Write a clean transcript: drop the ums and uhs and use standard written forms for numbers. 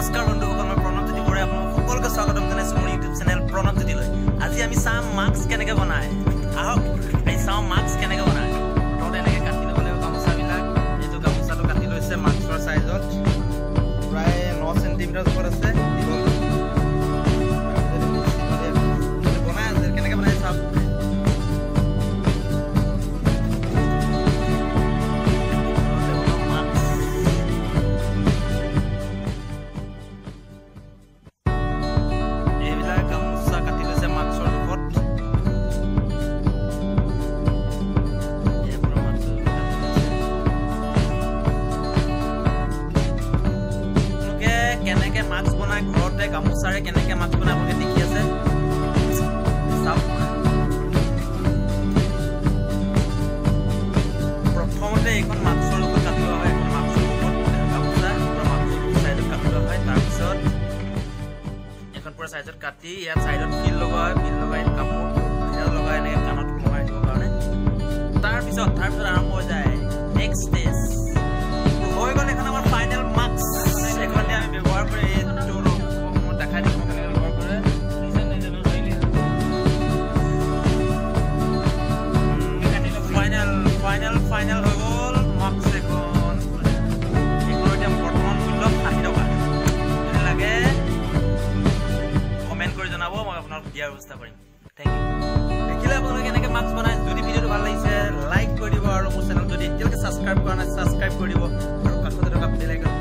নমস্কাৰ বন্ধুসকল, মই প্ৰণৱ জ্যোতি বৰুৱাই আপোনালোক সকলোকে স্বাগতম জনাইছো মোৰ ইউটিউব চেনেল প্ৰণৱ জ্যোতিলৈ। আজি আমি চাম মাস্ক কেনেকৈ বনায়। আহক এই চাওঁ মাস্ক কেনেকৈ বনায়। প্ৰথমতে এনেকৈ কাটি ল'ব লাগিব গামোচাবিলাক। এইটো গামোচাটো কাটি লৈছে মাস্কৰ চাইজত প্ৰায় 9 চেণ্টিমিটাৰ ওপৰত আছে। বনাই আছে কেনেকৈ বনাই চাওক। কেনেকৈ মাস্ক বনায় ঘৰতে গামোচাৰে কেনেকৈ মাস্ক বনায় আপোনালোকে দেখি আছে চাওক। প্ৰথমতে এইখন মাস্কৰ লগত কাটি লোৱা হয়। এখন মাস্কৰ লগত গামোচা মাস্কৰ চাইজত কাটি লোৱা হয়। তাৰপিছত এখন পুৰা চাইজত কাটি ইয়াত চাইডত ফিল লগোৱা হয়। ফিল লগাই কাপোৰ লগাই এনেকৈ কাণত লগাই দিবৰ কাৰণে। তাৰপিছত আৰম্ভ হৈ যায় নেক্সট ষ্টেজ। হৈ গ'ল এখন আমাৰ ফাইনেল মাস্ক। এখন আমি ব্যৱহাৰ কৰি এইটো দেখাই দিম কেনেকৈ ব্যৱহাৰ কৰে। ফাইনেল হৈ গ'ল মাস্ক এখন। এইখনৰ এতিয়া বৰ্তমান মূল্য 60 টকা। যদি লাগে কমেণ্ট কৰি জনাব, মই আপোনালোক দিয়াৰ ব্যৱস্থা কৰিম। Thank you. দেখিলে আপোনালোকে এনেকৈ মাস্ক বনায়। যদি ভিডিঅ'টো ভাল লাগিছে লাইক কৰি দিব আৰু মোৰ চেনেল যদি এতিয়ালৈকে ছাবস্ক্ৰাইব কৰা নাই ছাবস্ক্ৰাইব কৰি দিব আৰু কাষতে থকা বেল আইকন